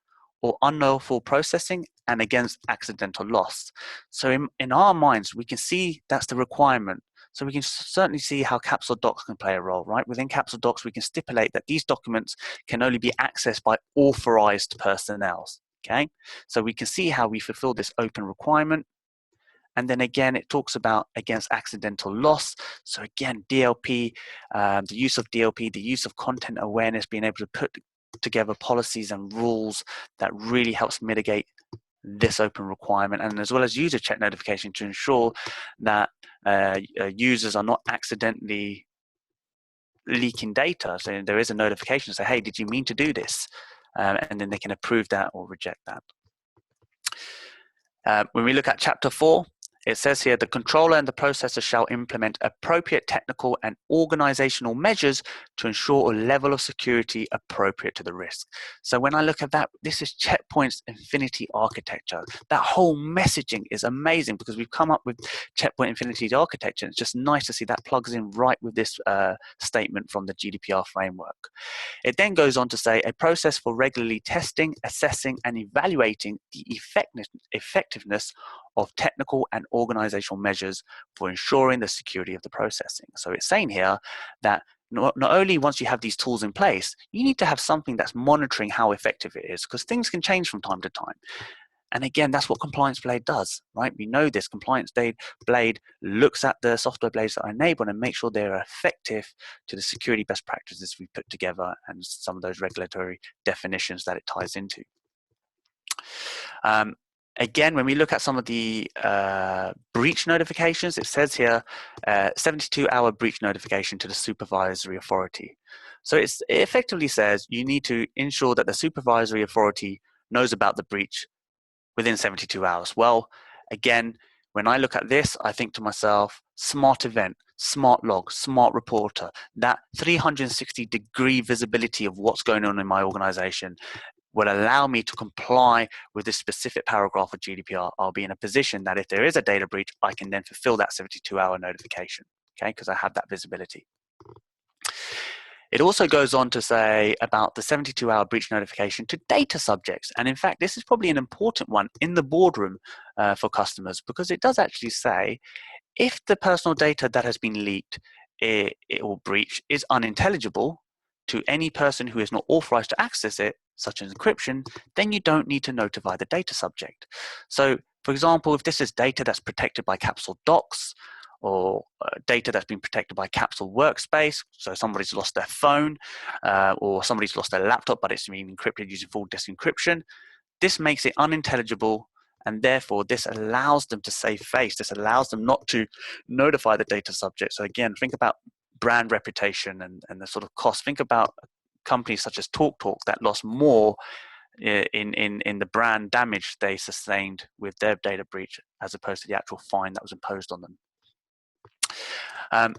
or unlawful processing and against accidental loss. So in our minds, we can see that's the requirement. So we can certainly see how capsule docs can play a role, right? Within capsule docs, we can stipulate that these documents can only be accessed by authorized personnel. Okay, so we can see how we fulfill this open requirement, And then again, it talks about against accidental loss. So again, DLP, the use of DLP, the use of content awareness, being able to put together policies and rules that really helps mitigate this open requirement, and as well as user check notification to ensure that users are not accidentally leaking data. So there is a notification to say, hey, did you mean to do this? And then they can approve that or reject that. When we look at chapter 4, it says here, the controller and the processor shall implement appropriate technical and organizational measures to ensure a level of security appropriate to the risk. So when I look at that, this is Checkpoint's Infinity architecture. That whole messaging is amazing because we've come up with Checkpoint Infinity architecture. It's just nice to see that plugs in right with this statement from the GDPR framework. It then goes on to say a process for regularly testing, assessing, and evaluating the effectiveness of technical and organizational measures for ensuring the security of the processing. So it's saying here that not only once you have these tools in place, you need to have something that's monitoring how effective it is, because things can change from time to time. And again, that's what Compliance Blade does, right? We know this. Compliance Blade looks at the software blades that are enabled and make sure they're effective to the security best practices we put together and some of those regulatory definitions that it ties into. Again, when we look at some of the breach notifications, it says here 72-hour breach notification to the supervisory authority. So it effectively says you need to ensure that the supervisory authority knows about the breach within 72 hours. Well, again, when I look at this, I think to myself, smart event, smart log, smart reporter, that 360-degree visibility of what's going on in my organization will allow me to comply with this specific paragraph of GDPR. I'll be in a position that if there is a data breach, I can then fulfill that 72-hour notification, okay, because I have that visibility. It also goes on to say about the 72-hour breach notification to data subjects. And in fact, this is probably an important one in the boardroom for customers, because it does actually say if the personal data that has been leaked or breached is unintelligible to any person who is not authorized to access it, such as encryption, then you don't need to notify the data subject. So, for example, if this is data that's protected by Capsule Docs, or data that's been protected by Capsule Workspace, so somebody's lost their phone, or somebody's lost their laptop, but it's been encrypted using full disk encryption, this makes it unintelligible, and therefore this allows them to save face. This allows them not to notify the data subject. So again, think about brand reputation and the sort of cost. Think about companies such as TalkTalk that lost more in the brand damage they sustained with their data breach as opposed to the actual fine that was imposed on them.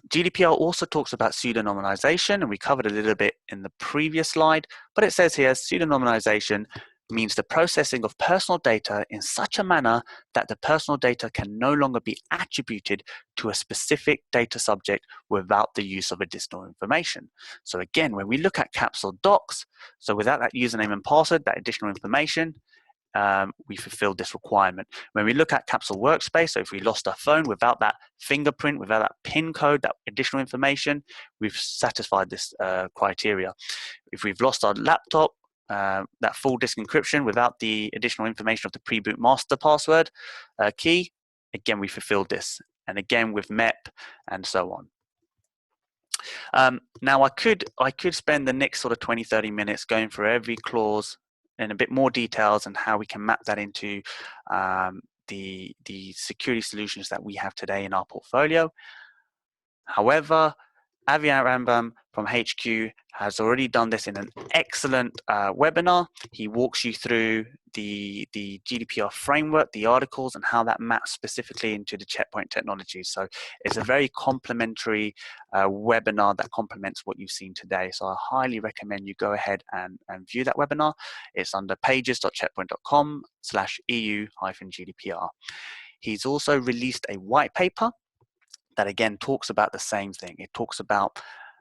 GDPR also talks about pseudonymization, and we covered a little bit in the previous slide, but it says here pseudonymization means the processing of personal data in such a manner that the personal data can no longer be attributed to a specific data subject without the use of additional information. So again, when we look at Capsule Docs, so without that username and password, that additional information, we fulfilled this requirement. When we look at Capsule Workspace, so if we lost our phone without that fingerprint, without that PIN code, that additional information, we've satisfied this criteria. If we've lost our laptop, that full disk encryption without the additional information of the pre-boot master password key, again, we fulfilled this. And again, with MEP and so on. Now, I could spend the next sort of 20, 30 minutes going through every clause in a bit more details and how we can map that into the security solutions that we have today in our portfolio. However, Avian Rambam from HQ has already done this in an excellent webinar. He walks you through the GDPR framework, the articles, and how that maps specifically into the Checkpoint technology. So it's a very complementary webinar that complements what you've seen today. So I highly recommend you go ahead and view that webinar. It's under pages.checkpoint.com/EU-GDPR. He's also released a white paper that again talks about the same thing. It talks about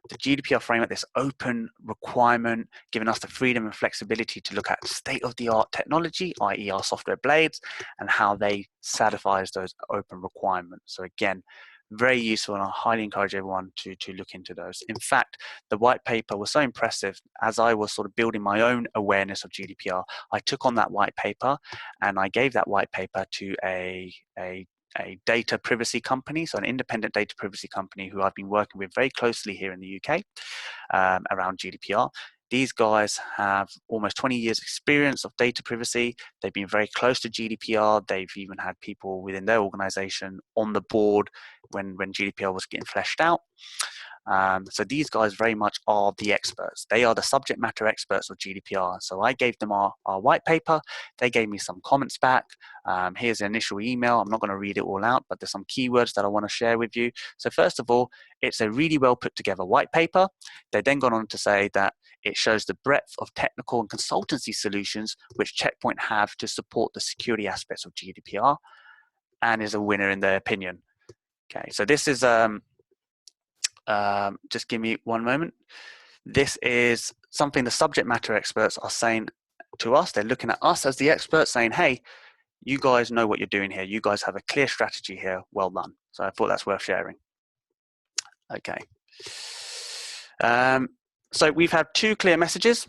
the GDPR framework, this open requirement, giving us the freedom and flexibility to look at state-of-the-art technology, i.e. our software blades, and how they satisfies those open requirements. So again, very useful, and I highly encourage everyone to look into those. In fact, the white paper was so impressive. As I was sort of building my own awareness of GDPR, I took on that white paper and I gave that white paper to a a data privacy company, so an independent data privacy company who I've been working with very closely here in the UK around GDPR. These guys have almost 20 years experience of data privacy. They've been very close to GDPR. They've even had people within their organization on the board when GDPR was getting fleshed out. So these guys very much are the experts. They are the subject matter experts of GDPR. So I gave them our white paper. They gave me some comments back. Here's an initial email. I'm not going to read it all out, but there's some keywords that I want to share with you. So first of all, it's a really well put together white paper. They then gone on to say that it shows the breadth of technical and consultancy solutions which Checkpoint have to support the security aspects of GDPR, and is a winner in their opinion. Okay, so this is just give me one moment. This is something the subject matter experts are saying to us. They're looking at us as the experts saying, hey, you guys know what you're doing here. You guys have a clear strategy here. Well done. So I thought that's worth sharing. Okay. So we've had two clear messages.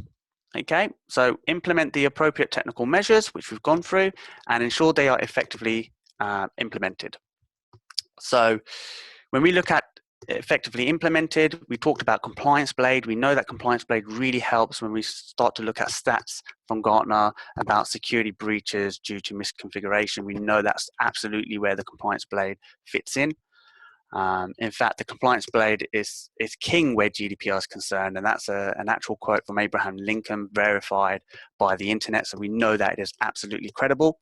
Okay, so implement the appropriate technical measures, which we've gone through, and ensure they are effectively implemented. So when we look at effectively implemented, we talked about Compliance Blade. We know that Compliance Blade really helps when we start to look at stats from Gartner about security breaches due to misconfiguration. We know that's absolutely where the Compliance Blade fits in. In fact, the Compliance Blade is king where GDPR is concerned, and that's an actual quote from Abraham Lincoln, verified by the internet, so we know that it is absolutely credible.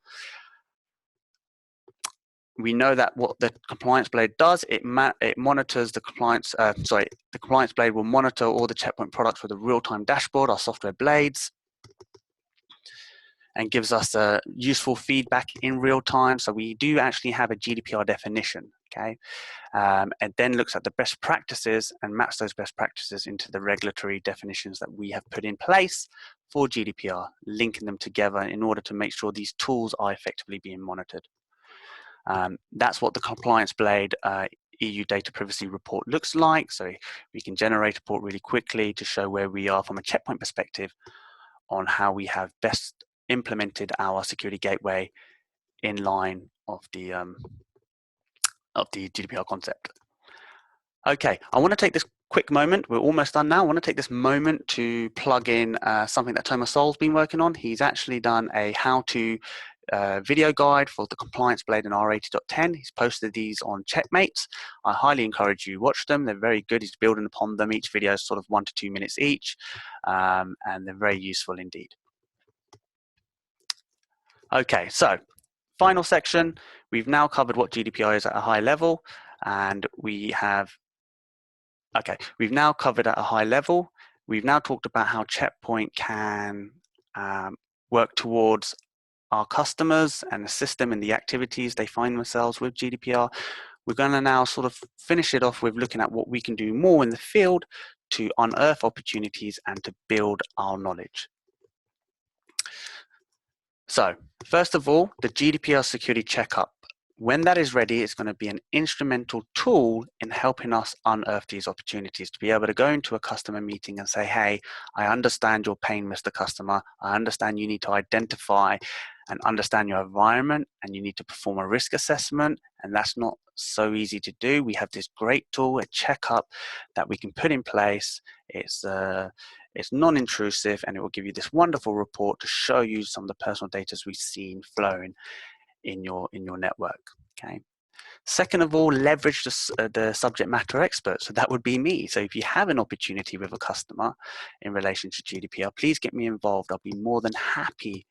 We know that what the Compliance Blade does, it monitors the compliance, the Compliance Blade will monitor all the Checkpoint products with a real-time dashboard, our software blades, and gives us useful feedback in real time. So we do actually have a GDPR definition, okay? And then looks at the best practices and maps those best practices into the regulatory definitions that we have put in place for GDPR, linking them together in order to make sure these tools are effectively being monitored. That's what the Compliance Blade EU Data Privacy Report looks like. So we can generate a report really quickly to show where we are from a Checkpoint perspective on how we have best implemented our security gateway in line of the GDPR concept. Okay, I want to take this quick moment. We're almost done now. I want to take this moment to plug in something that Thomas Sol's been working on. He's actually done a how-to video guide for the Compliance Blade in R80.10. He's posted these on Checkmates. I highly encourage you watch them. They're very good. He's building upon them. Each video is sort of 1 to 2 minutes each, and they're very useful indeed. Okay, so final section. We've now covered what GDPR is at a high level, and we've now covered at a high level. We've now talked about how Checkpoint can work towards our customers and assist them in the activities they find themselves with GDPR. We're going to now sort of finish it off with looking at what we can do more in the field to unearth opportunities and to build our knowledge. So first of all, the GDPR security checkup. When that is ready, it's going to be an instrumental tool in helping us unearth these opportunities, to be able to go into a customer meeting and say, hey, I understand your pain, Mr. Customer. I understand you need to identify and understand your environment, and you need to perform a risk assessment, and that's not so easy to do. We have this great tool, a checkup that we can put in place. It's non-intrusive, and it will give you this wonderful report to show you some of the personal data we've seen flowing in your network. Okay. Second of all, leverage the subject matter expert. So that would be me. So if you have an opportunity with a customer in relation to GDPR, please get me involved. I'll be more than happy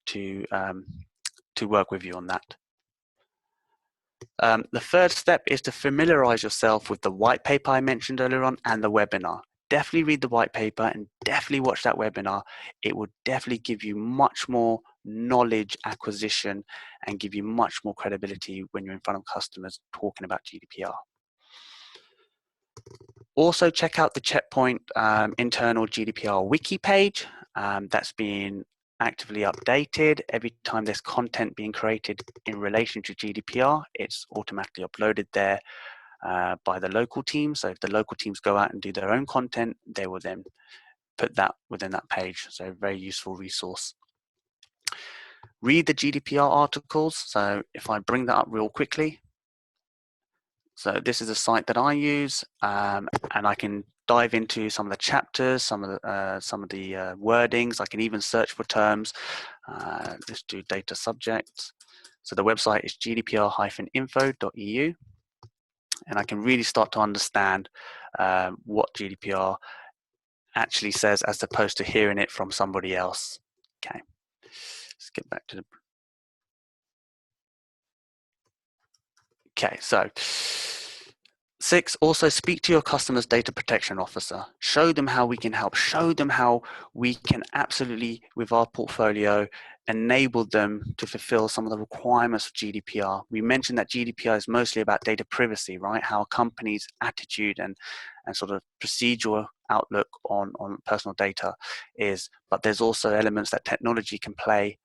to work with you on that. The third step is to familiarize yourself with the white paper I mentioned earlier on and the webinar. Definitely read the white paper and definitely watch that webinar. It will definitely give you much more knowledge acquisition and give you much more credibility when you're in front of customers talking about GDPR. Also check out the Checkpoint internal GDPR wiki page. That's been actively updated. Every time there's content being created in relation to GDPR, it's automatically uploaded there by the local team. So if the local teams go out and do their own content, they will then put that within that page. So very useful resource. read the GDPR articles. So if I bring that up real quickly, so this is a site that I use, and I can dive into some of the chapters, some of the wordings. I can even search for terms. Let's do data subjects. So the website is gdpr-info.eu, and I can really start to understand what GDPR actually says as opposed to hearing it from somebody else. Okay, let's get back to the. Okay, so 6, also speak to your customer's data protection officer. Show them how we can help. Show them how we can absolutely, with our portfolio, enable them to fulfill some of the requirements of GDPR. We mentioned that GDPR is mostly about data privacy, right? How a company's attitude and sort of procedural outlook on personal data is, but there's also elements that technology can play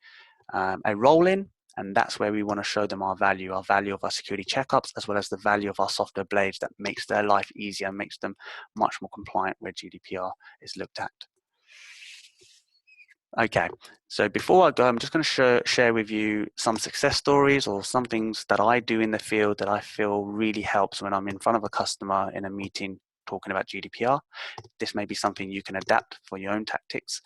a role in, and that's where we want to show them our value of our security checkups, as well as the value of our software blades that makes their life easier, makes them much more compliant where GDPR is looked at. Okay, so before I go, I'm just going to share with you some success stories or some things that I do in the field that I feel really helps when I'm in front of a customer in a meeting talking about GDPR. This may be something you can adapt for your own tactics.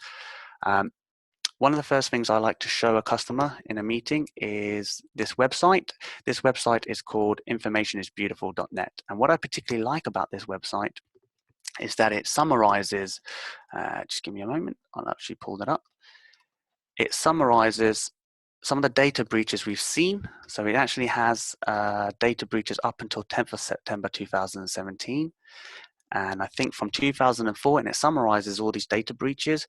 One of the first things I like to show a customer in a meeting is this website. This website is called informationisbeautiful.net. And what I particularly like about this website is that it summarizes, just give me a moment, I'll actually pull that up. It summarizes some of the data breaches we've seen. So it actually has data breaches up until 10th of September 2017. And I think from 2004, and it summarizes all these data breaches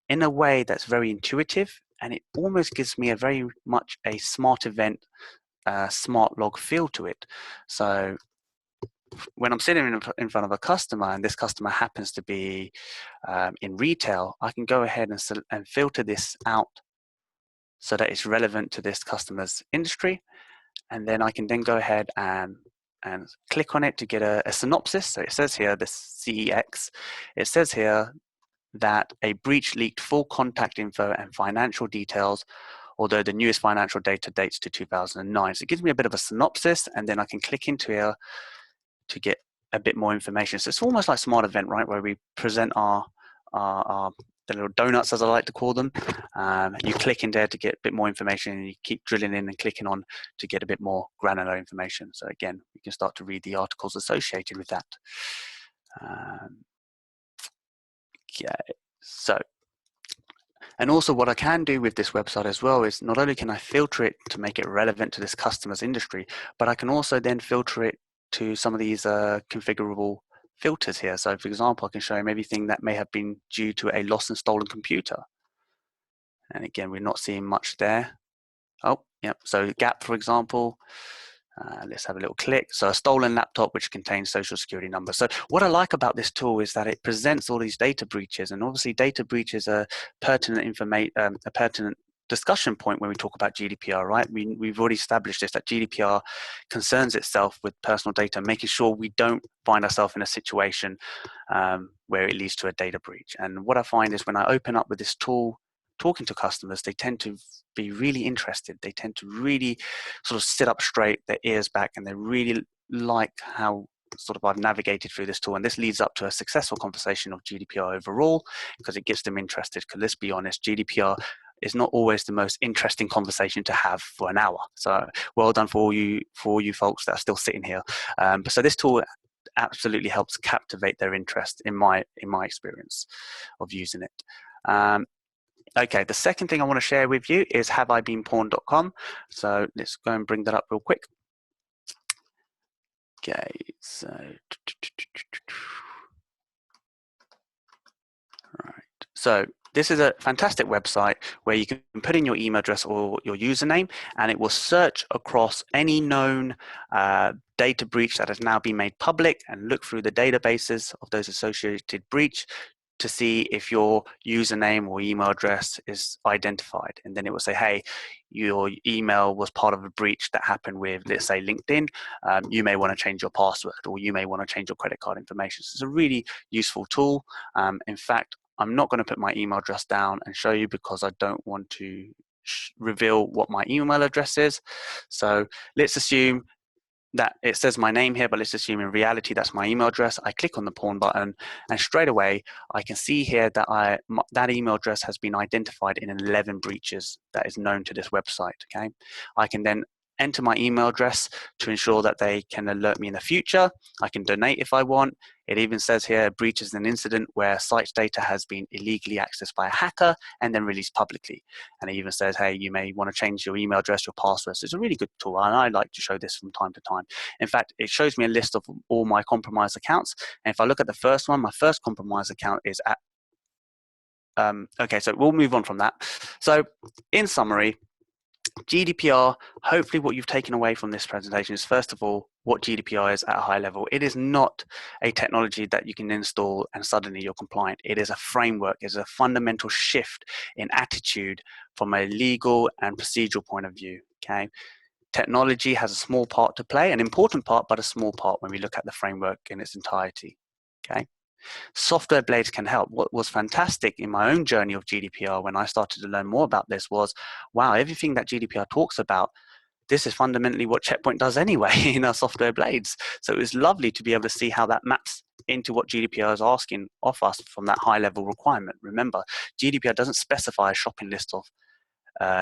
in a way that's very intuitive, and it almost gives me a very much a smart event, smart log feel to it. So when I'm sitting in front of a customer, and this customer happens to be in retail, I can go ahead and filter this out so that it's relevant to this customer's industry, and then I can then go ahead and click on it to get a synopsis. So it says here, the CEX, it says here that a breach leaked full contact info and financial details, although the newest financial data dates to 2009. So it gives me a bit of a synopsis, and then I can click into here to get a bit more information. So it's almost like Smart Event, right, where we present our the little donuts, as I like to call them. You click in there to get a bit more information, and you keep drilling in and clicking on to get a bit more granular information. So again, you can start to read the articles associated with that. Okay, so, and also what I can do with this website as well is not only can I filter it to make it relevant to this customer's industry, but I can also then filter it to some of these configurable filters here. So for example, I can show him everything that may have been due to a lost and stolen computer. And again, we're not seeing much there. Oh, yeah, so gap, for example. Let's have a little click. So a stolen laptop which contains social security numbers. So what I like about this tool is that it presents all these data breaches, and obviously data breaches are pertinent information, a pertinent discussion point when we talk about GDPR, right? We've already established this, that GDPR concerns itself with personal data, making sure we don't find ourselves in a situation where it leads to a data breach. And what I find is when I open up with this tool, talking to customers, they tend to be really interested. They tend to really sort of sit up straight, their ears back, and they really like how sort of I've navigated through this tool. And this leads up to a successful conversation of GDPR overall, because it gets them interested. Because let's be honest, GDPR is not always the most interesting conversation to have for an hour. So well done for all you folks that are still sitting here. So this tool absolutely helps captivate their interest in my experience of using it. Okay, the second thing I want to share with you is haveibeenpawned.com. So let's go and bring that up real quick. Okay, so right. So this is a fantastic website where you can put in your email address or your username, and it will search across any known data breach that has now been made public and look through the databases of those associated breach to see if your username or email address is identified. And then it will say, hey, your email was part of a breach that happened with, let's say, LinkedIn. You may want to change your password, or you may want to change your credit card information. So it's a really useful tool. In fact, I'm not going to put my email address down and show you because I don't want to reveal what my email address is. So let's assume that it says my name here, but let's assume in reality that's my email address. I click on the pawn button, and straight away I can see here that that email address has been identified in 11 breaches that is known to this website. Okay, I can then enter my email address to ensure that they can alert me in the future. I can donate if I want. It even says here, breach is an incident where site's data has been illegally accessed by a hacker and then released publicly. And it even says, hey, you may want to change your email address, your password. So it's a really good tool, and I like to show this from time to time. In fact, it shows me a list of all my compromised accounts. And if I look at the first one, my first compromised account is at, okay, so we'll move on from that. So in summary, GDPR, hopefully what you've taken away from this presentation is, first of all, what GDPR is at a high level. It is not a technology that you can install and suddenly you're compliant. It is a framework, it is a fundamental shift in attitude from a legal and procedural point of view, okay? Technology has a small part to play, an important part, but a small part when we look at the framework in its entirety, okay? Software blades can help. What was fantastic in my own journey of GDPR when I started to learn more about this was, wow, everything that GDPR talks about, this is fundamentally what Checkpoint does anyway in our software blades. So it was lovely to be able to see how that maps into what GDPR is asking of us from that high level requirement. Remember, GDPR doesn't specify a shopping list of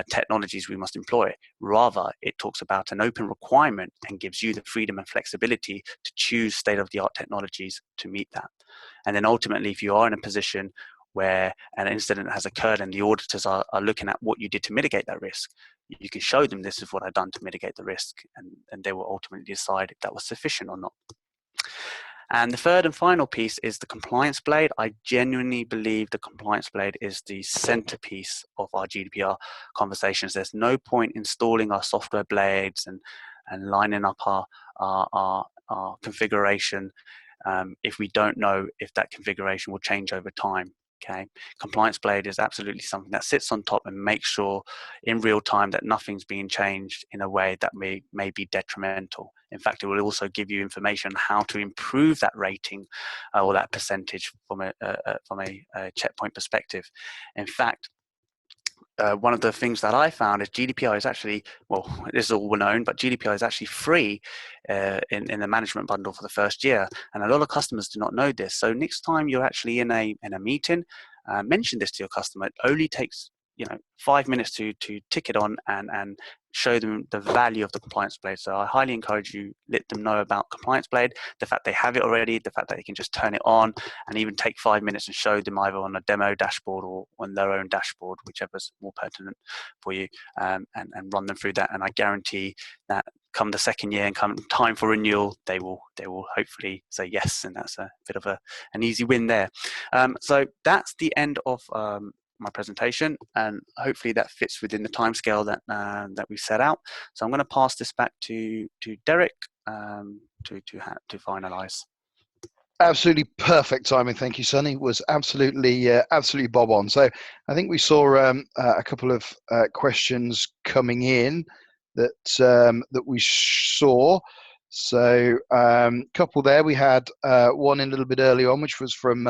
technologies we must employ. Rather, it talks about an open requirement and gives you the freedom and flexibility to choose state-of-the-art technologies to meet that. And then ultimately, if you are in a position where an incident has occurred and the auditors are looking at what you did to mitigate that risk, you can show them this is what I've done to mitigate the risk, and they will ultimately decide if that was sufficient or not. And the third and final piece is the compliance blade. I genuinely believe the compliance blade is the centerpiece of our GDPR conversations. There's no point installing our software blades and lining up our configuration if we don't know if that configuration will change over time. Okay, compliance blade is absolutely something that sits on top and makes sure in real time that nothing's being changed in a way that may be detrimental. In fact, it will also give you information how to improve that rating or that percentage from a checkpoint perspective. In fact, one of the things that I found is GDPR is actually, well, this is all known, but GDPR is actually free in the management bundle for the first year. And a lot of customers do not know this. So next time you're actually in a meeting, mention this to your customer. It only takes 5 minutes to tick it on and show them the value of the compliance blade. So I highly encourage you, let them know about compliance blade, the fact they have it already, the fact that they can just turn it on, and even take 5 minutes and show them either on a demo dashboard or on their own dashboard, whichever's more pertinent for you, and run them through that. And I guarantee that come the second year and come time for renewal, they will hopefully say yes, and that's a bit of an easy win there. So that's the end of my presentation, and hopefully that fits within the timescale that we set out. So I'm going to pass this back to Derek to finalize. Absolutely perfect timing. Thank you, Sonny. Was absolutely bob on. So I think we saw a couple of questions coming in that we saw. So couple there. We had one in a little bit early on, which was from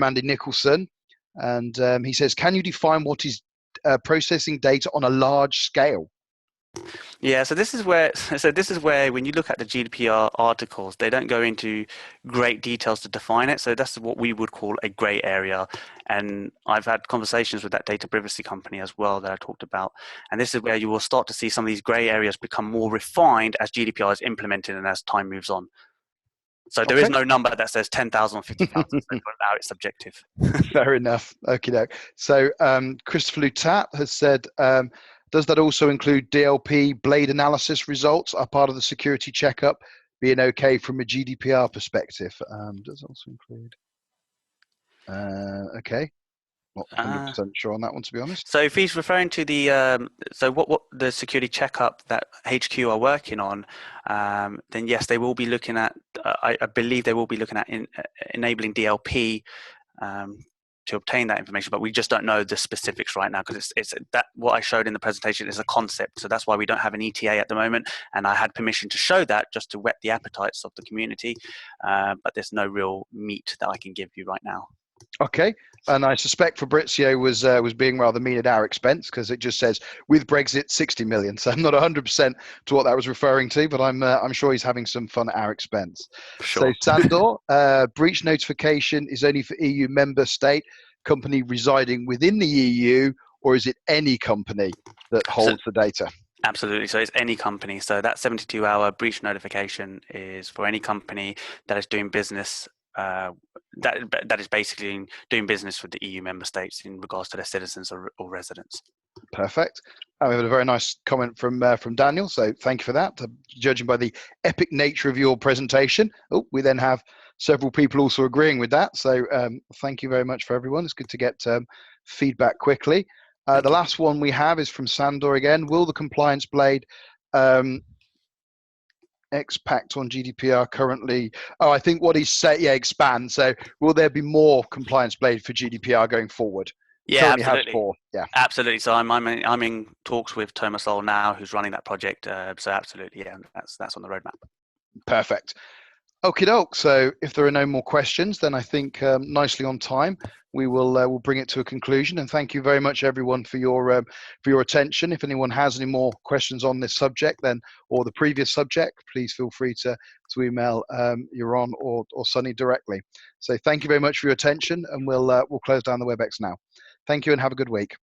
Andy Nicholson. And he says, can you define what is processing data on a large scale? Yeah, so this is where when you look at the GDPR articles, they don't go into great details to define it. So that's what we would call a gray area. And I've had conversations with that data privacy company as well that I talked about. And this is where you will start to see some of these gray areas become more refined as GDPR is implemented and as time moves on. So there is no number that says 10,000 or 50,000. So for now, it's subjective. Fair enough. Okay. So Christopher Lutat has said, does that also include DLP blade analysis results are part of the security checkup being okay from a GDPR perspective? Does also include. Okay. Not 100% sure on that one, to be honest. So if he's referring to the so what the security checkup that HQ are working on, then yes, they will be looking at. I believe they will be looking at enabling DLP to obtain that information, but we just don't know the specifics right now because it's that what I showed in the presentation is a concept. So that's why we don't have an ETA at the moment. And I had permission to show that just to whet the appetites of the community, but there's no real meat that I can give you right now. Okay. And I suspect Fabrizio was being rather mean at our expense, because it just says with Brexit 60 million. So I'm not 100% to what that was referring to, but I'm sure he's having some fun at our expense. So Sure. Sandor, breach notification is only for EU member state company residing within the EU, or is it any company that So holds the data? absolutely. So it's any company. So that 72-hour breach notification is for any company that is doing business, that is basically doing business with the EU member states in regards to their citizens or residents. Perfect. We had a very nice comment from Daniel, so thank you for that. Judging by the epic nature of your presentation, we then have several people also agreeing with that. So thank you very much for everyone. It's good to get feedback quickly. The Thank you. last one we have is from Sandor again. Will the compliance blade expact on GDPR currently? Oh, I think what he's saying, yeah, expand. So will there be more compliance blade for GDPR going forward? Yeah, Currently has absolutely. 4. Yeah. Absolutely. So I'm in talks with Thomas Sol now, who's running that project. So absolutely, yeah, that's on the roadmap. Perfect. Okie doke. So if there are no more questions, then I think nicely on time we'll bring it to a conclusion. And thank you very much, everyone, for your attention. If anyone has any more questions on this subject, then or the previous subject, please feel free to email Yaron or Sunny directly. So thank you very much for your attention, and we'll close down the WebEx now. Thank you, and have a good week.